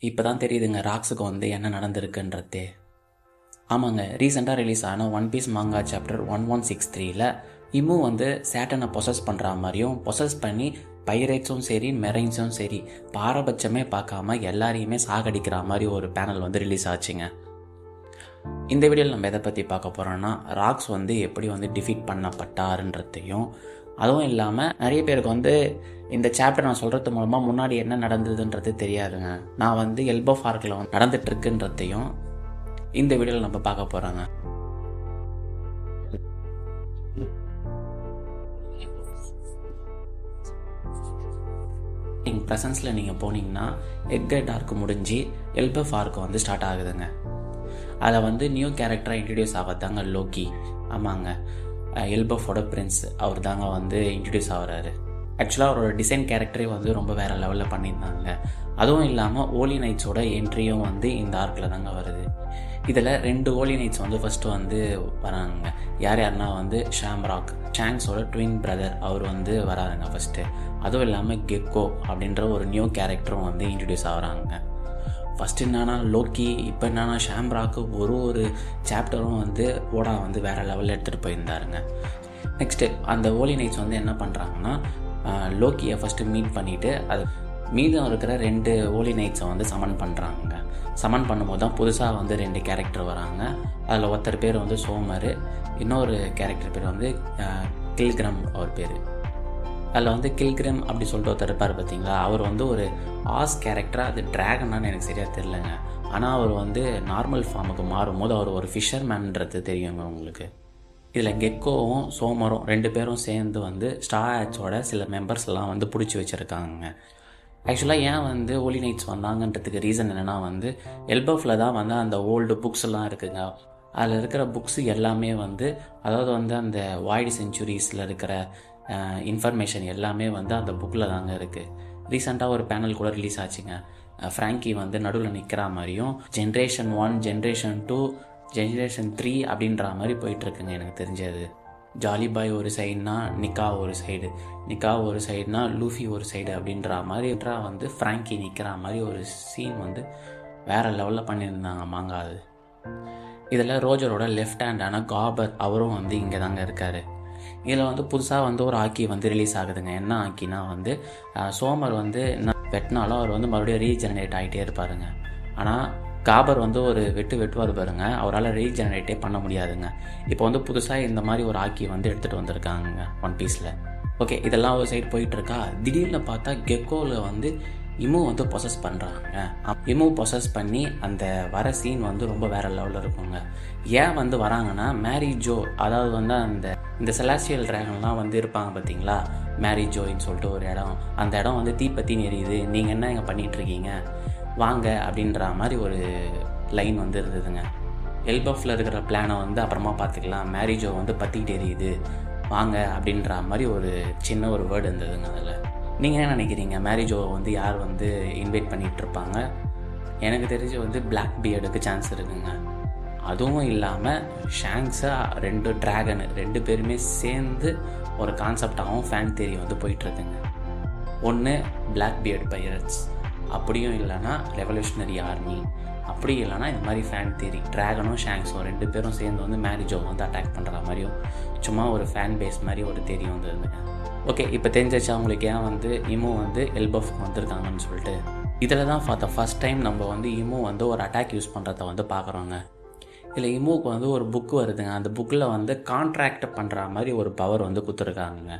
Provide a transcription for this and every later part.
இப்போ தான் தெரியுதுங்க ராக்ஸுக்கு வந்து என்ன நடந்திருக்குன்றதே. ஆமாங்க, ரீசெண்டாக ரிலீஸ் ஆன ஒன் பீஸ் மாங்கா சாப்டர் 1163ல் இமு வந்து சேட்டனை பொசஸ் பண்ணுற மாதிரியும் பொசஸ் பண்ணி பைரேட்ஸும் சரி மெரைன்ஸும் சரி பாரபட்சமே பார்க்காம எல்லாரையுமே சாகடிக்கிற மாதிரி ஒரு பேனல் வந்து ரிலீஸ் ஆச்சுங்க. இந்த வீடியோவில் நம்ம எதை பற்றி பார்க்க போகிறோன்னா, ராக்ஸ் வந்து எப்படி வந்து டிஃபீட் பண்ணப்பட்டாருன்றதையும், அதுவும் இல்லாமல் நிறைய பேருக்கு வந்து இந்த சாப்டர் நான் சொல்கிறது மூலமாக முன்னாடி என்ன நடந்ததுன்றது தெரியாதுங்க. நான் வந்து எல்போ ஃபார்க்கில் வந்து நடந்துட்டுருக்குன்றதையும் இந்த வீடியோவில் நம்ம பார்க்க போகிறோங்க. நீங்கள் ப்ரெசன்ஸில் நீங்கள் போனீங்கன்னா எட்கர் டார்க் முடிஞ்சு எல்போ ஃபார்க்கு வந்து ஸ்டார்ட் ஆகுதுங்க. அதை வந்து நியூ கேரக்டராக இன்ட்ரடியூஸ் ஆகிறதாங்க லோக்கி. ஆமாங்க, எல்பஃபோட பிரின்ஸ் அவர் தாங்க வந்து இன்ட்ரடியூஸ் ஆகிறாரு. ஆக்சுவலாக அவரோட டிசைன் கேரக்டரே வந்து ரொம்ப வேறு லெவலில் பண்ணியிருந்தாங்க. அதுவும் இல்லாமல் ஓலி நைட்ஸோட என்ட்ரியும் வந்து இந்த ஆர்க்கில் தாங்க வருது. இதில் 2 ஓலி நைட்ஸ் வந்து ஃபஸ்ட்டு வந்து வராங்க. யாருன்னா வந்து ஷாம்ராக், ஷாங்ஸோட ட்வின் பிரதர், அவர் வந்து வராருங்க ஃபஸ்ட்டு. அதுவும் இல்லாமல் கெக்கோ அப்படின்ற ஒரு நியூ கேரக்டரும் வந்து இன்ட்ரடியூஸ் ஆகிறாங்க. ஃபஸ்ட்டு என்னன்னா லோக்கி, இப்போ என்னன்னா ஷாம்ராக்கு ஒரு சாப்டரும் வந்து ஓடா வந்து வேறு லெவலில் எடுத்துகிட்டு போயிருந்தாருங்க. நெக்ஸ்ட்டு அந்த ஓலி நைட்ஸ் வந்து என்ன பண்ணுறாங்கன்னா, லோக்கியை ஃபஸ்ட்டு மீட் பண்ணிவிட்டு அது மீதம் இருக்கிற 2 ஓலி நைட்ஸை வந்து சமன் பண்ணுறாங்க. சமன் பண்ணும்போது தான் புதுசாக வந்து 2 கேரக்டர் வராங்க. அதில் ஒருத்தர் பேர் வந்து சோமர், இன்னொரு கேரக்டர் பேர் வந்து கில்கிரம் அவர் பேர். அதில் வந்து கில்கிரம் அப்படி சொல்லிட்டு ஒருத்தர் இருப்பார் பார்த்தீங்களா, அவர் வந்து ஒரு ஆஸ் கேரக்டராக, அது ட்ராகனான்னு எனக்கு சரியாக தெரிலங்க. ஆனால் அவர் வந்து நார்மல் ஃபார்முக்கு மாறும்போது அவர் ஒரு ஃபிஷர்மேன்ன்றது தெரியுங்க உங்களுக்கு. இதில் கெக்கோவும் சோமரும் 2 பேரும் சேர்ந்து வந்து ஸ்டார் ஆட்ஸோட சில மெம்பர்ஸ் எல்லாம் வந்து பிடிச்சி வச்சுருக்காங்க. ஆக்சுவலாக ஏன் வந்து ஓலி நைட்ஸ் வந்தாங்கன்றதுக்கு ரீசன் என்னென்னா வந்து எல்பஃபில் தான் வந்து அந்த ஓல்டு புக்ஸ் எல்லாம் இருக்குங்க. அதில் இருக்கிற புக்ஸ் எல்லாமே வந்து, அதாவது வந்து அந்த வாய்டு செஞ்சுரிஸில் இருக்கிற இன்ஃபர்மேஷன் எல்லாமே வந்து அந்த புக்கில் தாங்க இருக்குது. ரீசெண்டாக ஒரு பேனல் கூட ரிலீஸ் ஆச்சுங்க. ஃப்ராங்கி வந்து நடுவில் நிற்கிற மாதிரியும் ஜென்ரேஷன் 1, ஜென்ரேஷன் 2, ஜென்ரேஷன் 3 அப்படின்ற மாதிரி போயிட்டுருக்குங்க. எனக்கு தெரிஞ்சது ஜாலி பாய் ஒரு சைடுனா நிக்கா ஒரு சைடு, நிக்கா ஒரு சைடுனா லூஃபி ஒரு சைடு அப்படின்ற மாதிரி வந்து ஃப்ராங்கி நிற்கிற மாதிரி ஒரு சீன் வந்து வேறு லெவலில் பண்ணியிருந்தாங்க மாங்கா. அது இதில் ரோஜரோட லெஃப்ட் ஹேண்டான காபர் அவரும் வந்து இங்கே தாங்க இருக்கார். இதில் வந்து புதுசாக வந்து ஒரு ஆக்கி வந்து ரிலீஸ் ஆகுதுங்க. என்ன ஆக்கினா வந்து சோமர் வந்து என்ன வெட்டினாலும் அவர் வந்து மறுபடியும் ரீஜெனரேட் ஆகிட்டே இருப்பாருங்க. ஆனால் காபர் வந்து ஒரு வெட்டுவார் பாருங்க, அவரால் ரீஜெனரேட்டே பண்ண முடியாதுங்க. இப்போ வந்து புதுசாக இந்த மாதிரி ஒரு ஆக்கி வந்து எடுத்துகிட்டு வந்திருக்காங்க ஒன் பீஸில். ஓகே, இதெல்லாம் ஒரு சைடு போயிட்டுருக்கா. திடீர்னு பார்த்தா கெக்கோவில் வந்து இமு வந்து பொசஸ் பண்ணுறாங்க. இமு பொசஸ் பண்ணி அந்த வர சீன் வந்து ரொம்ப வேறு லெவலில் இருக்குங்க. ஏன் வந்து வராங்கன்னா, மேரி ஜோ, அதாவது வந்து இந்த செலாஸ்டியல் ட்ராகன்லாம் வந்து இருப்பாங்க பார்த்தீங்களா, மேரி ஜோயின்னு சொல்லிட்டு ஒரு இடம், அந்த இடம் வந்து தீப்பத்தின்னு எரியுது, நீங்கள் என்ன இங்கே பண்ணிகிட்ருக்கீங்க வாங்க அப்படின்ற மாதிரி ஒரு லைன் வந்து இருந்ததுங்க. எல்பஃபில் இருக்கிற பிளானை வந்து அப்புறமா பார்த்துக்கலாம், மேரி ஜோ வந்து பற்றிக்கிட்டு எரியுது வாங்க அப்படின்ற மாதிரி ஒரு சின்ன ஒரு வேர்டு இருந்ததுங்க. அதில் நீங்கள் என்ன நினைக்கிறீங்க, மேரி ஜோ வந்து யார் வந்து இன்வைட் பண்ணிகிட்ருப்பாங்க? எனக்கு தெரிஞ்சு வந்து பிளாக் பியர்டுக்கு சான்ஸ் இருக்குங்க. அதுவும் இல்லாமல் ஷாங்ஸாக 2 ட்ராகனு 2 பேருமே சேர்ந்து ஒரு கான்செப்டாகவும் ஃபேன் தியரி வந்து போயிட்டுருக்குங்க. ஒன்று பிளாக் பியர்டு பைரட்ஸ், அப்படியும் இல்லைனா ரெவல்யூஷனரி ஆர்மி, அப்படி இல்லைனா இந்த மாதிரி ஃபேன் தியரி ட்ராகனும் ஷாங்ஸும் 2 பேரும் சேர்ந்து வந்து மேரி ஜோ வந்து அட்டாக் பண்ணுற மாதிரியும் சும்மா ஒரு ஃபேன் பேஸ் மாதிரி ஒரு தியரி வந்து இருந்துங்க. ஓகே, இப்போ தெரிஞ்சிச்சு அவங்களுக்கு ஏன் வந்து இமு வந்து எல்பஃப்க்கு வந்திருக்காங்கன்னு சொல்லிட்டு. இதில் தான் ஃபார் த ஃபஸ்ட் டைம் நம்ம வந்து இமு வந்து ஒரு அட்டாக் யூஸ் பண்ணுறத வந்து பார்க்குறோங்க. இதில் இமுவுக்கு வந்து ஒரு புக்கு வருதுங்க. அந்த புக்கில் வந்து கான்ட்ராக்ட் பண்ணுற மாதிரி ஒரு பவர் வந்து கொடுத்துருக்காங்க.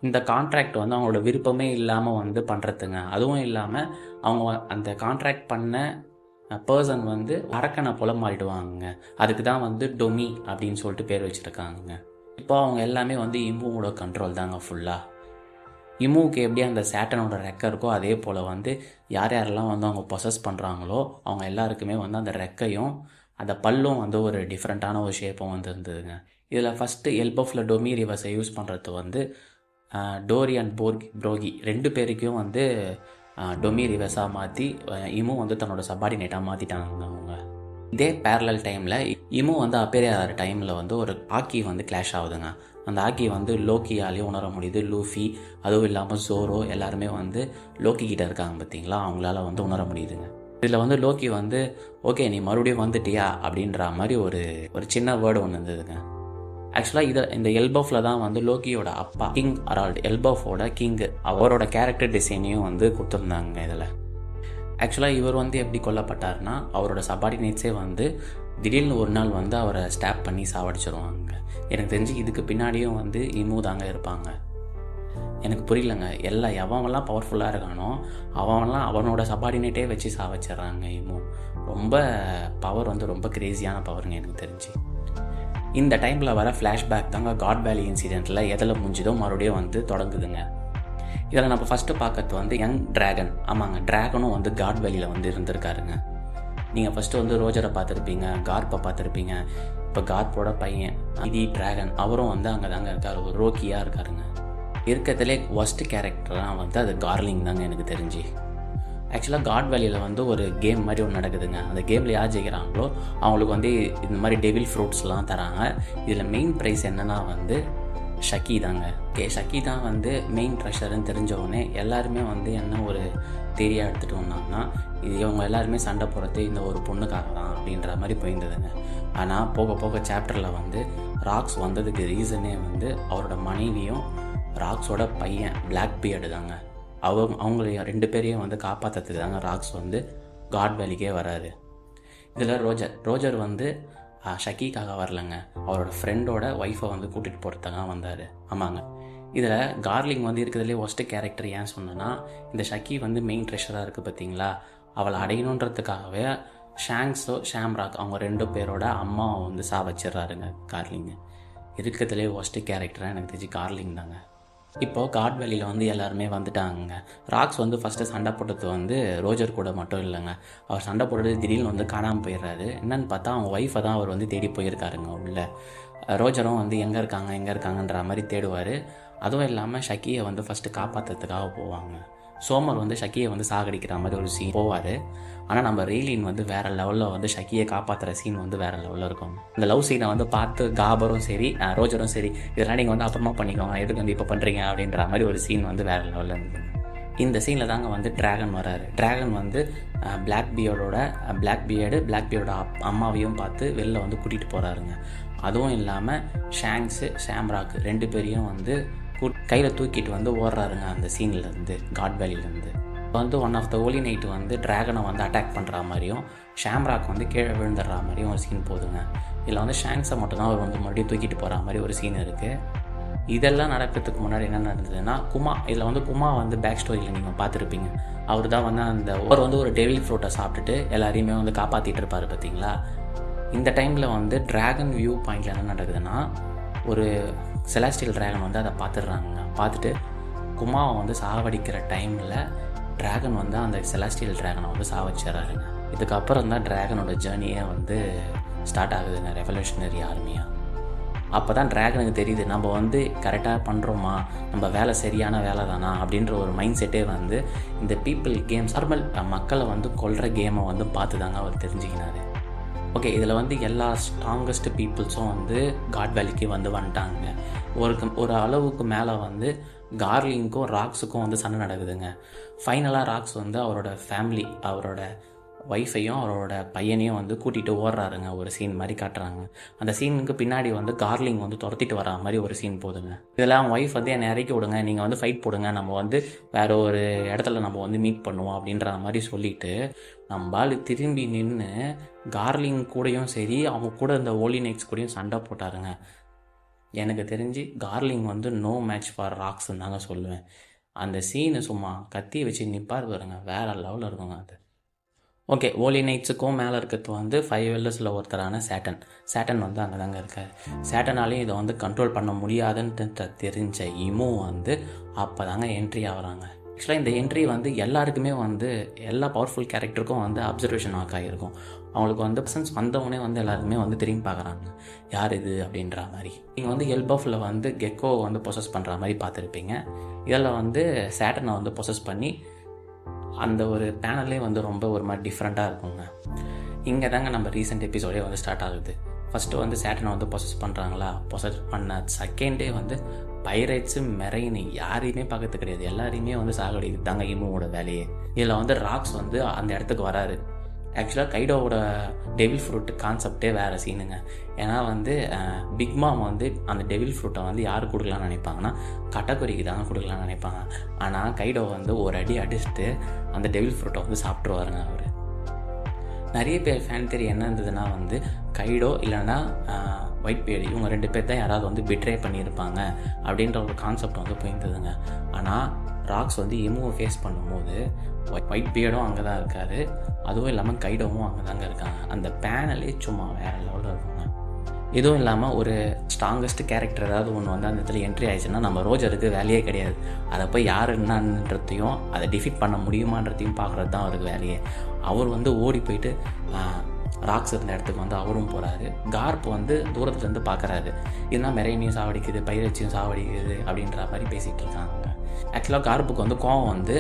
இந்த கான்ட்ராக்ட் வந்து அவங்களோட விருப்பமே இல்லாமல் வந்து பண்ணுறதுங்க. அதுவும் இல்லாமல் அவங்க அந்த கான்ட்ராக்ட் பண்ண பர்சன் வந்து அரக்கனை போல மாறிடுவாங்க. அதுக்கு தான் வந்து டொமி அப்படின்னு சொல்லிட்டு பேர் வச்சுருக்காங்க. இப்போ அவங்க எல்லாமே வந்து இமுவோட கண்ட்ரோல் தாங்க ஃபுல்லாக. இமுவுக்கு எப்படி அந்த சேட்டனோட ரெக்கை இருக்கோ, அதே போல் வந்து யாரெல்லாம் வந்து அவங்க பொசஸ் பண்ணுறாங்களோ அவங்க எல்லாருக்குமே வந்து அந்த ரெக்கையும் அந்த பல்லும் வந்து ஒரு டிஃப்ரெண்ட்டான ஒரு ஷேப்பும் வந்து இருந்ததுங்க. இதில் ஃபஸ்ட்டு எல்பஃபில் டொமி ரிவர்ஸை யூஸ் பண்ணுறது வந்து டோரி அண்ட் ப்ரோகி 2 பேருக்கும் வந்து டொமி ரிவர்ஸாக மாற்றி இமு வந்து தன்னோட சப்பார்டினேட்டாக மாற்றிட்டாங்க அவங்க. இதே பேரலல் டைமில் இமு வந்து அப்பேர் ஆகிற டைமில் வந்து ஒரு ஆக்கி வந்து கிளாஷ் ஆகுதுங்க. அந்த ஆக்கி வந்து லோக்கியாலேயும் உணர முடியுது, லூஃபி அதுவும் இல்லாமல் ஜோரோ எல்லாருமே வந்து லோக்கி கிட்ட இருக்காங்க பார்த்தீங்களா, அவங்களால வந்து உணர முடியுதுங்க. இதில் வந்து லோக்கி வந்து ஓகே நீ மறுபடியும் வந்துட்டியா அப்படின்ற மாதிரி ஒரு சின்ன வேர்டு ஒன்று இருந்ததுங்க. ஆக்சுவலாக இந்த எல்பஃபில் தான் வந்து லோக்கியோட அப்பா கிங் அரால்ட், எல்பஃபோட கிங்கு, அவரோட கேரக்டர் டிசைனையும் வந்து கொடுத்துருந்தாங்க இதில். ஆக்சுவலாக இவர் வந்து எப்படி கொல்லப்பட்டார்னா, அவரோட சபார்டினேட்ஸே வந்து திடீர்னு ஒரு நாள் வந்து அவரை ஸ்டாப் பண்ணி சாவடிச்சிருவாங்க. எனக்கு தெரிஞ்சு இதுக்கு பின்னாடியும் வந்து இமு தாங்க இருப்பாங்க. எனக்கு புரியலங்க, எவன்லாம் பவர்ஃபுல்லாக இருக்கானோ அவன்லாம் அவனோட சபார்டினேட்டே வச்சு சாவச்சிட்றாங்க இமு. ரொம்ப பவர் வந்து ரொம்ப கிரேசியான பவருங்க எனக்கு தெரிஞ்சு. இந்த டைமில் வர ஃப்ளாஷ்பேக் தாங்க காட் வேலி இன்சிடெண்ட்டில் எதில் முடிஞ்சதோ மறுபடியும் வந்து தொடங்குதுங்க. இதில் நம்ம ஃபஸ்ட்டு பார்க்கறது வந்து யங் டிராகன். ஆமாங்க, டிராகனும் வந்து காட் வேலியில் வந்து இருந்திருக்காருங்க. நீங்கள் ஃபஸ்ட்டு வந்து ரோஜரை பார்த்துருப்பீங்க, கார்ப்பை பார்த்துருப்பீங்க. இப்போ கார்ப்போட பையன் இது டிராகன், அவரும் வந்து அங்கே தாங்க இருக்கார், ஒரு ரோக்கியாக இருக்காருங்க. இருக்கிறதுலே ஒஸ்ட் கேரக்டராக வந்து அது கார்லிங் தாங்க எனக்கு தெரிஞ்சு. ஆக்சுவலாக காட் வேலியில் வந்து ஒரு கேம் மாதிரி ஒன்று நடக்குதுங்க. அந்த கேமில் யார் ஜெயிக்கிறாங்களோ அவங்களுக்கு வந்து இந்த மாதிரி டெவில் ஃப்ரூட்ஸ்லாம் தராங்க. இதில் மெயின் ப்ரைஸ் என்னென்னா வந்து ஷக்கி தாங்க. ஷக்கி தான் வந்து மெயின் ட்ரெஷர்னு தெரிஞ்சவொடனே எல்லாருமே வந்து என்ன ஒரு தேரியாக எடுத்துகிட்டு வந்தாங்கன்னா, இது இவங்க எல்லாருமே சண்டை போடுறது இந்த ஒரு பொண்ணுக்காக தான் அப்படின்ற மாதிரி போயிருந்ததுங்க. ஆனால் போக போக சாப்டரில் வந்து ராக்ஸ் வந்ததுக்கு ரீசனே வந்து அவரோட மனைவியும் ராக்ஸோட பையன் பிளாக் பியர்டு தாங்க. அவங்களையும் 2 பேரையும் வந்து காப்பாற்றுறதுக்கு தாங்க ராக்ஸ் வந்து காட் வேலிக்கே வராரு. இதில் ரோஜர் வந்து ஷக்கிக்காக வரலங்க, அவரோட ஃப்ரெண்டோட ஒய்ஃபை வந்து கூட்டிகிட்டு போகிறதுக்காக வந்தார். ஆமாங்க, இதில் கார்லிங் வந்து இருக்கிறதுலே ஒஸ்ட்டு கேரக்டர். ஏன் சொன்னேன்னா, இந்த ஷக்கி வந்து மெயின் ட்ரெஷராக இருக்குது பார்த்தீங்களா, அவளை அடையணுன்றதுக்காகவே ஷாம்ராக் அவங்க 2 பேரோட அம்மாவை வந்து வச்சிடுறாருங்க கார்லிங்கு. இருக்கிறதுலே ஒஸ்ட்டு கேரக்டராக எனக்கு தெரிஞ்சு கார்லிங் தாங்க. இப்போது காட் வேலியில் வந்து எல்லாருமே வந்துட்டாங்க. ராக்ஸ் வந்து ஃபஸ்ட்டு சண்டை போட்டது வந்து ரோஜர் கூட மட்டும் இல்லைங்க, அவர் சண்டை போடுறது திடீர்னு வந்து காணாமல் போயிடுறாரு. என்னன்னு பார்த்தா அவங்க ஒய்ஃபை தான் அவர் வந்து தேடி போயிருக்காருங்க உள்ள. ரோஜரும் வந்து எங்கே இருக்காங்கன்ற மாதிரி தேடுவார். அதுவும் இல்லாமல் ஷக்கியை வந்து ஃபஸ்ட்டு காப்பாற்றுறதுக்காக போவாங்க. சோமர் வந்து ஷக்கியை வந்து சாகடிக்கிற மாதிரி ஒரு சீன் போவார். ஆனால் நம்ம ரெய்லின் வந்து வேறு லெவலில் வந்து ஷக்கியை காப்பாற்றுற சீன் வந்து வேறு லெவலில் இருக்கும். இந்த லவ் சீனை வந்து பார்த்து காபரும் சரி ரோஜரும் சரி, இதெல்லாம் நீங்கள் வந்து அப்புறமா பண்ணிக்கோங்க, எதுக்கு வந்து இப்போ பண்ணுறீங்க அப்படின்ற மாதிரி ஒரு சீன் வந்து வேறு லெவலில் இருந்தது. இந்த சீனில் தாங்க வந்து டிராகன் வராரு. டிராகன் வந்து பிளாக் பியர்டோட அம்மாவையும் பார்த்து வெளில வந்து கூட்டிகிட்டு போகிறாருங்க. அதுவும் இல்லாமல் ஷாம்ராக் 2 பேரையும் வந்து கையில் தூக்கிட்டு வந்து ஓடுறாருங்க அந்த சீன்லேருந்து, காட் வேலியிலேருந்து. வந்து one of the holy knight வந்து டிராகனை வந்து அட்டாக் பண்ணுற மாதிரியும் ஷாம்ராக் வந்து கீழே விழுந்துடுற மாதிரியும் ஒரு சீன் போதுங்க. இதில் வந்து ஷாங்ஸை மட்டும்தான் அவர் வந்து மறுபடியும் தூக்கிட்டு போகிற மாதிரி ஒரு சீன் இருக்குது. இதெல்லாம் நடக்கிறதுக்கு முன்னாடி என்ன நடந்ததுன்னா, இதில் வந்து குமா வந்து பேக் ஸ்டோரியில் நீங்கள் பார்த்துருப்பீங்க. அவர் தான் வந்து அவர் வந்து ஒரு டெவில் ஃப்ரூட்டை சாப்பிட்டுட்டு எல்லாரையுமே வந்து காப்பாற்றிட்டு இருப்பார் பார்த்தீங்களா. இந்த டைமில் வந்து டிராகன் வியூ பாயிண்டில் என்ன நடக்குதுன்னா, ஒரு செலாஸ்டியல் டிராகன் வந்து அதை பார்த்துட்டு குமாவை வந்து சாவடிக்கிற டைமில் டிராகன் வந்து அந்த செலாஸ்டியல் டிராகனை வந்து சாவச்சிடறாருங்க. இதுக்கப்புறம் தான் டிராகனோட ஜேர்னியே வந்து ஸ்டார்ட் ஆகுதுங்க, ரெவல்யூஷனரி ஆர்மியாக. அப்போ தான் டிராகனுக்கு தெரியுது நம்ம வந்து கரெக்டாக பண்ணுறோமா, நம்ம வேலை சரியான வேலை தானா அப்படின்ற ஒரு மைண்ட் செட்டே வந்து இந்த பீப்புள் கேம்ஸ் நார்மல் மக்களை வந்து கொல்கிற கேமை வந்து பார்த்து தாங்க அவர் தெரிஞ்சுக்கினார். ஓகே, இதில் வந்து எல்லா ஸ்ட்ராங்கஸ்ட் பீப்புள்ஸும் வந்து காட் வேலிக்கு வந்துட்டாங்க. ஒரு அளவுக்கு மேலே வந்து கார்லிங்க்கும் ராக்ஸுக்கும் வந்து சண்டை நடக்குதுங்க. ஃபைனலாக ராக்ஸ் வந்து அவரோட ஃபேமிலி, அவரோட ஒய்ஃபையும் அவரோட பையனையும் வந்து கூட்டிகிட்டு ஓடுறாருங்க. ஒரு சீன் மாதிரி காட்டுறாங்க. அந்த சீனுக்கு பின்னாடி வந்து கார்லிங் வந்து துரத்திட்டு வரா மாதிரி ஒரு சீன் போதுங்க. இதில் அவங்க ஒய்ஃப் வந்து என்னை இறக்கி விடுங்க, நீங்கள் வந்து ஃபைட் போடுங்க, நம்ம வந்து வேறு ஒரு இடத்துல நம்ம வந்து மீட் பண்ணுவோம் அப்படின்ற மாதிரி சொல்லிவிட்டு நம்மளால் திரும்பி நின்று கார்லிங் கூடயும் சரி அவங்க கூட இந்த ஹோலி நைட்ஸ் கூடயும் சண்டை போட்டாருங்க. எனக்கு தெரிஞ்சு கார்லிங் வந்து நோ மேட்ச் ஃபார் ராக்ஸ்ன்னு தாங்க சொல்லுவேன். அந்த சீனை சும்மா கத்தியை வச்சு நிற்பார் பாருங்க, வேறு லெவலில் இருக்குங்க அது. ஓகே, ஹோலி நைட்ஸுக்கும் மேலே இருக்கிறது வந்து 5 எல்லர்ஸில் ஒருத்தரான சேட்டன் வந்து அங்கே தாங்க இருக்கார். சேட்டனாலையும் இதை வந்து கண்ட்ரோல் பண்ண முடியாதுன்னு தெரிஞ்ச இமு வந்து அப்போ தாங்க என்ட்ரி ஆகிறாங்க. ஆக்சுவலாக இந்த என்ட்ரி வந்து எல்லாருக்குமே வந்து எல்லா பவர்ஃபுல் கேரக்டருக்கும் வந்து அப்சர்வேஷன் ஆகிருக்கும். அவங்களுக்கு வந்து பர்சன்ஸ் வந்தவொடனே வந்து எல்லாருக்குமே வந்து திரும்பி பார்க்குறாங்க, யார் இது அப்படின்ற மாதிரி. நீங்கள் வந்து எல்பஃபில் வந்து கெக்கோ வந்து ப்ரொசஸ் பண்ணுற மாதிரி பார்த்துருப்பீங்க. இதில் வந்து சேட்டனை வந்து ப்ரொசஸ் பண்ணி அந்த ஒரு பேனல்லே வந்து ரொம்ப ஒரு மாதிரி டிஃப்ரெண்ட்டாக இருக்குங்க. இங்கே தாங்க நம்ம ரீசெண்ட் எபிசோடே வந்து ஸ்டார்ட் ஆகுது. ஃபஸ்ட்டு வந்து சேட்டனை வந்து ப்ரொசஸ் பண்ணுறாங்களா, ப்ரொசஸ் பண்ண செகண்டே வந்து பைரேட்ஸு மெரைன் யாரையுமே பார்க்கறது கிடையாது, எல்லாரையுமே வந்து சாகடிக்குது தாங்க இமுவோட வேலையே. இதில் வந்து ராக்ஸ் வந்து அந்த இடத்துக்கு வராரு. ஆக்சுவலாக கைடோவோட டெவில் ஃப்ரூட் கான்செப்டே வேறு சீனுங்க. ஏன்னா வந்து பிக் மாம் வந்து அந்த டெவில் ஃப்ரூட்டை வந்து யார் கொடுக்கலான்னு நினைப்பாங்கன்னா கட்டக்குரிக்கு தாங்க கொடுக்கலான்னு நினைப்பாங்க. ஆனால் கைடோ வந்து ஒரு அடி அடிச்சுட்டு அந்த டெவில் ஃப்ரூட்டை வந்து சாப்பிட்ருவாருங்க அவர். நிறைய பேர் ஃபேன் தேரி என்ன இருந்ததுன்னா வந்து கைடோ இல்லைன்னா ஒயிட் பியர்டு இவங்க 2 பேர் தான் யாராவது வந்து பிட்ரே பண்ணியிருப்பாங்க அப்படின்ற ஒரு கான்செப்ட் வந்து போயிருந்ததுங்க. ஆனால் ராக்ஸ் வந்து எமுவை ஃபேஸ் பண்ணும்போது ஒயிட் பியர்டும் அங்கே தான் இருக்கார், அதுவும் இல்லாமல் கைடோவும் அங்கே தாங்க இருக்காங்க. அந்த பேனலே சும்மா வேறு லெவலில் இருக்குங்க. இதுவும் இல்லாமல் ஒரு ஸ்ட்ராங்கஸ்ட் கேரக்டர் ஏதாவது ஒன்று வந்து அந்த இடத்துல என்ட்ரி ஆயிடுச்சுன்னா நம்ம ரோஜருக்கு வேலையே கிடையாது. அதை போய் யார் என்னன்றதையும் அதை டிஃபீட் பண்ண முடியுமான்றதையும் பார்க்குறது தான் அவருக்கு வேலையே. அவர் வந்து ஓடி போயிட்டு ராக்ஸ் இருந்த இடத்துக்கு வந்து அவரும் போகிறாரு. கார்ப் வந்து தூரத்துலேருந்து பார்க்குறாரு, இதுதான் மெரைனையும் சாவடிக்குது, பைரட்சியும் சாவடிக்குது அப்படின்ற மாதிரி பேசிகிட்டு இருக்காங்க. ஆக்சுவலாக கார்ப்புக்கு வந்து கோவம் வந்து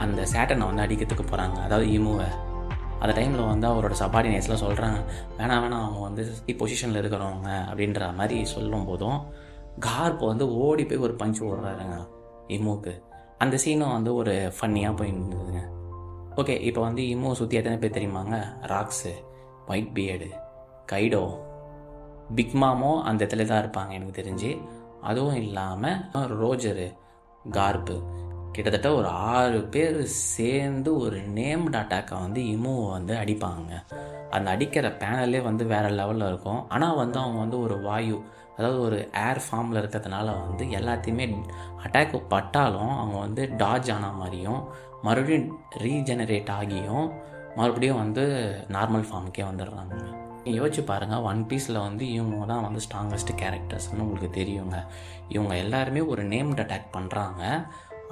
அந்த சேட்டனை வந்து அடிக்கிறதுக்கு போகிறாங்க, அதாவது இமுவை. அந்த டைமில் வந்து அவரோட சபார்டினேட்ஸ்லாம் சொல்கிறாங்க வேணாம் அவங்க வந்து பொசிஷனில் இருக்கிறவங்க அப்படின்ற மாதிரி சொல்லும் போதும் கார்ப் வந்து ஓடி போய் ஒரு பஞ்சு ஓடுறாருங்க இமுவுக்கு. அந்த சீனும் வந்து ஒரு ஃபன்னியாக போயிருந்ததுங்க. ஓகே, இப்போ வந்து இமுவை சுற்றி எத்தனை பேர் தெரியுமாங்க? ராக்ஸு, ஒயிட் பியர்டு, கைடோ, பிக் மாமும் அந்த இடத்துல தான் இருப்பாங்க எனக்கு தெரிஞ்சு. அதுவும் இல்லாமல் ரோஜரு, கார்ப்பு, கிட்டத்தட்ட ஒரு 6 பேர் சேர்ந்து ஒரு நேம்டு அட்டாக்கை வந்து இமுவை வந்து அடிப்பாங்க. அந்த அடிக்கிற பேனலே வந்து வேறு லெவலில் இருக்கும். ஆனால் வந்து அவங்க வந்து ஒரு வாயு, அதாவது ஒரு ஏர் ஃபார்மில் இருக்கிறதுனால வந்து எல்லாத்தையுமே அட்டாக்கு பட்டாலும் அவங்க வந்து டாஜ் ஆன மாதிரியும் மறுபடியும் ரீஜெனரேட் ஆகியும் மறுபடியும் வந்து நார்மல் ஃபார்முக்கே வந்துடுறாங்க. யோசிச்சு பாருங்கள், ஒன் பீஸில் வந்து இவங்க தான் வந்து ஸ்ட்ராங்கஸ்ட் கேரக்டர்ஸ்னு உங்களுக்கு தெரியுங்க. இவங்க எல்லாருமே ஒரு நேம்டு அட்டாக் பண்ணுறாங்க,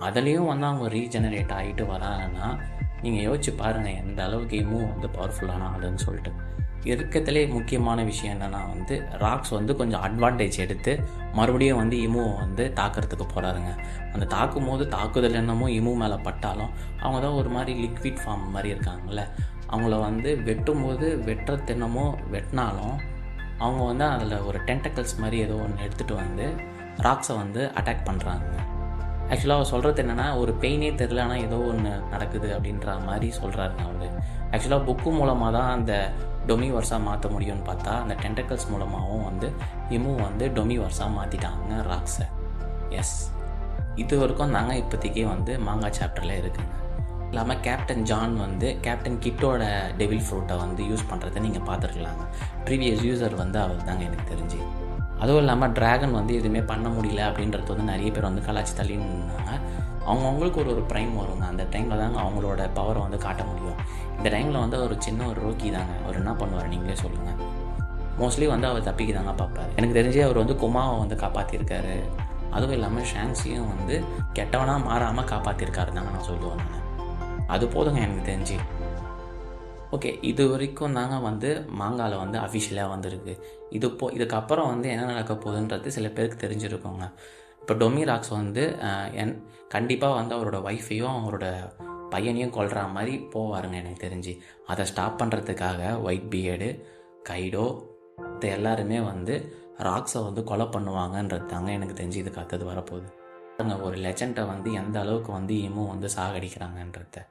அதுலேயும் வந்து அவங்க ரீஜெனரேட் ஆகிட்டு வராங்கன்னா நீங்கள் யோசிச்சு பாருங்கள் எந்த அளவுக்கு இமும் வந்து பவர்ஃபுல்லான ஆளுன்னு சொல்லிட்டு. இருக்கிறதுலே முக்கியமான விஷயம் என்னென்னா வந்து ராக்ஸ் வந்து கொஞ்சம் அட்வான்டேஜ் எடுத்து மறுபடியும் வந்து இமுவை வந்து தாக்கிறதுக்கு போகிறாருங்க. அந்த தாக்கும் போது தாக்குதல் என்னமோ இமு மேலே பட்டாலும் அவங்க தான் ஒரு மாதிரி லிக்விட் ஃபார்ம் மாதிரி இருக்காங்கல்ல, அவங்கள வந்து வெட்டும்போது வெட்டுறதென்னமோ வெட்டினாலும் அவங்க வந்து அதில் ஒரு டென்டக்கல்ஸ் மாதிரி ஏதோ ஒன்று எடுத்துகிட்டு வந்து ராக்ஸை வந்து அட்டாக் பண்ணுறாங்க. ஆக்சுவலாக அவர் சொல்கிறது என்னென்னா ஒரு பெயினே தெரில, ஆனால் ஏதோ ஒன்று நடக்குது அப்படின்ற மாதிரி சொல்கிறாருங்க அவர். ஆக்சுவலாக புக்கு மூலமாக தான் அந்த டொமிவர்ஸாக மாற்ற முடியும்னு பார்த்தா அந்த டென்டக்கல்ஸ் மூலமாகவும் வந்து இமு வந்து டொமிவர்ஸாக மாற்றிட்டாங்க ராக்ஸை. எஸ், இது வரைக்கும் நாங்கள் இப்போதைக்கே வந்து மாங்கா சாப்டரில் இருக்குங்க. இல்லாமல் கேப்டன் ஜான் வந்து கேப்டன் கிட்டோட டெவில் ஃப்ரூட்டை வந்து யூஸ் பண்ணுறதை நீங்கள் பார்த்துருக்கலாங்க. ப்ரீவியஸ் யூசர் வந்து அவர் தாங்க எனக்கு தெரிஞ்சு. அதுவும் இல்லாமல் ட்ராகன் வந்து எதுவுமே பண்ண முடியல அப்படின்றது வந்து நிறைய பேர் வந்து கலாச்சி தள்ளின்னு இருந்தாங்க. அவங்கவுங்களுக்கு ஒரு ப்ரைம் வருங்க, அந்த டைமில் தாங்க அவங்களோட பவரை வந்து காட்ட முடியும். இந்த டைமில் வந்து ஒரு சின்ன ஒரு ரோக்கி தாங்க, அவர் என்ன பண்ணுவார் நீங்களே சொல்லுங்கள். மோஸ்ட்லி வந்து அவர் தப்பிக்கு தாங்க பார்ப்பார். எனக்கு தெரிஞ்சு அவர் வந்து குமாவை வந்து காப்பாற்றிருக்காரு, அதுவும் இல்லாமல் ஷாங்ஸையும் வந்து கெட்டவனாக மாறாமல் காப்பாற்றிருக்காரு தாங்க நான் சொல்லுவேன். அது போதுங்க எனக்கு தெரிஞ்சு. ஓகே, இது வரைக்கும் தாங்க வந்து மாங்காவில் வந்து அஃபிஷியலாக வந்திருக்கு. இதுக்கப்புறம் வந்து என்ன நடக்க போகுதுன்றது சில பேருக்கு தெரிஞ்சிருக்கோங்க. இப்போ டொமி ராக்ஸ் வந்து கண்டிப்பாக வந்து அவரோட ஒய்ஃபையும் அவரோட பையனையும் கொல்ற மாதிரி போவாருங்க எனக்கு தெரிஞ்சு. அதை ஸ்டாப் பண்ணுறதுக்காக ஒயிட் பியர்டு, கைடோ எல்லாருமே வந்து ராக்ஸை வந்து கொலை பண்ணுவாங்கன்றது தாங்க எனக்கு தெரிஞ்சு இதுக்கு அடுத்தது வரப்போகுது. ஒரு லெஜெண்டை வந்து எந்த அளவுக்கு வந்து இமு வந்து சாகடிக்கிறாங்கன்றத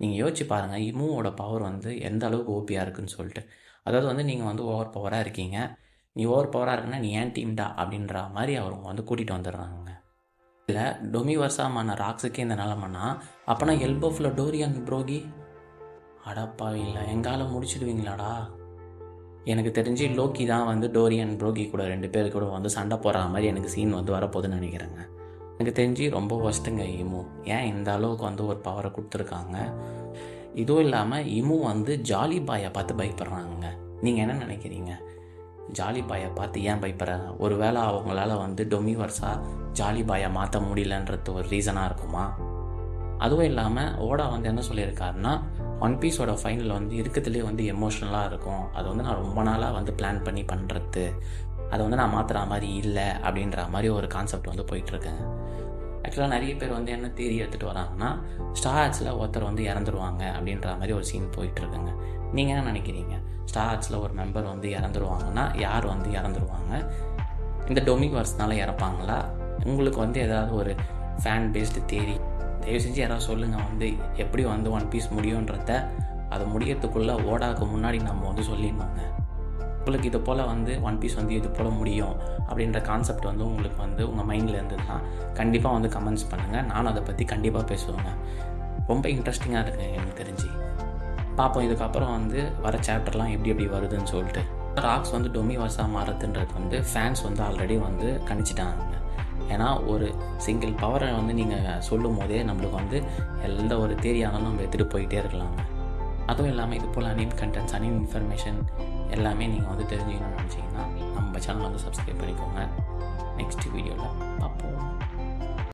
நீங்கள் யோசிச்சு பாருங்கள். இமுவோட பவர் வந்து எந்த அளவுக்கு ஓபியாக இருக்குன்னு சொல்லிட்டு. அதாவது வந்து நீங்கள் வந்து ஓவர் பவராக இருக்கீங்க, நீ ஓவர் பவராக இருக்குன்னா நீ ஏன் டீம்டா அப்படின்ற மாதிரி அவங்க வந்து கூட்டிகிட்டு வந்துடுறாங்க. இல்லை டொமிவர்ஸாமான ராக்ஸுக்கே இந்த நிலமைன்னா அப்போனா எல்போஃபில் டோரியன் ப்ரோகி அடப்பா இல்லை எங்கால முடிச்சிடுவீங்களாடா. எனக்கு தெரிஞ்சு லோக்கி தான் வந்து டோரியன் ப்ரோகி கூட 2 பேர் கூட வந்து சண்டை போடுற மாதிரி எனக்கு சீன் வந்து வரப்போகுதுன்னு நினைக்கிறேங்க. எனக்கு தெரிஞ்சு ரொம்ப ஒஸ்ட்டுங்க இமு. ஏன் இந்த அளவுக்கு வந்து ஒரு பவரை கொடுத்துருக்காங்க. இதுவும் இல்லாமல் இமு வந்து ஜாலி பாயை பார்த்து பயப்படுறாங்க. நீங்கள் என்ன நினைக்கிறீங்க? ஜாலி பாயை பார்த்து ஏன் பயப்படுறாங்க? ஒரு வேளை அவங்களால வந்து டொமிவர்ஸாக ஜாலி பாயை மாற்ற முடியலன்றது ஒரு ரீசனாக இருக்குமா? அதுவும் இல்லாமல் ஓடா வந்து என்ன சொல்லியிருக்காருன்னா ஒன் பீஸோட ஃபைனல் வந்து இருக்கிறதுலே வந்து எமோஷ்னலாக இருக்கும், அது வந்து நான் ரொம்ப நாளாக வந்து பிளான் பண்ணி பண்ணுறது, அதை வந்து நான் மாற்றுற மாதிரி இல்லை அப்படின்ற மாதிரி ஒரு கான்செப்ட் வந்து போயிட்டுருக்கேங்க. ஆக்சுவலாக நிறைய பேர் வந்து என்ன தியரி எடுத்துகிட்டு வராங்கன்னா ஸ்டார் ஆர்ட்ஸில் ஒருத்தர் வந்து இறந்துருவாங்க அப்படின்ற மாதிரி ஒரு சீன் போயிட்டுருக்குங்க. நீங்கள் என்ன நினைக்கிறீங்க? ஸ்டார் ஆர்ட்ஸில் ஒரு மெம்பர் வந்து இறந்துருவாங்கன்னா யார் வந்து இறந்துருவாங்க? இந்த டொமிவர்ஸ்னால இறப்பாங்களா? உங்களுக்கு வந்து ஏதாவது ஒரு ஃபேன் பேஸ்டு தியரி தயவு செஞ்சு யாராவது சொல்லுங்கள். வந்து எப்படி வந்து ஒன் பீஸ் முடியுன்றத அது முடியறதுக்குள்ளே ஓடாக்கு முன்னாடி நம்ம வந்து சொல்லிடணுங்க. உங்களுக்கு இது போல் வந்து ஒன் பீஸ் வந்து இது போல் முடியும் அப்படின்ற கான்செப்ட் வந்து உங்களுக்கு வந்து உங்கள் மைண்டில் இருந்ததுன்னா கண்டிப்பாக வந்து கமெண்ட்ஸ் பண்ணுங்கள். நானும் அதை பற்றி கண்டிப்பாக பேசுவேங்க. ரொம்ப இன்ட்ரெஸ்டிங்காக இருக்குங்க எனக்கு தெரிஞ்சு. பார்ப்போம் இதுக்கப்புறம் வந்து வர சாப்டர்லாம் எப்படி வருதுன்னு சொல்லிட்டு. ராக்ஸ் வந்து டொமிவர்ஸாக மாறுதுன்றது வந்து ஃபேன்ஸ் வந்து ஆல்ரெடி வந்து கணிச்சிட்டாங்க. ஏன்னா ஒரு சிங்கிள் பவரை வந்து நீங்கள் சொல்லும் போதே நம்மளுக்கு வந்து எந்த ஒரு தேரியானாலும் நம்ம எடுத்துகிட்டு போயிட்டே இருக்கலாங்க. அதுவும் இல்லாமல் இது போல் அனிம் கண்டென்ட்ஸ், அனிம் இன்ஃபர்மேஷன் எல்லாமே நீங்கள் வந்து தெரிஞ்சுக்கணும்னு நினச்சிங்கன்னா நம்ம சேனல் வந்து சப்ஸ்கிரைப் பண்ணிக்கோங்க. நெக்ஸ்ட் வீடியோவில் பார்ப்போம்.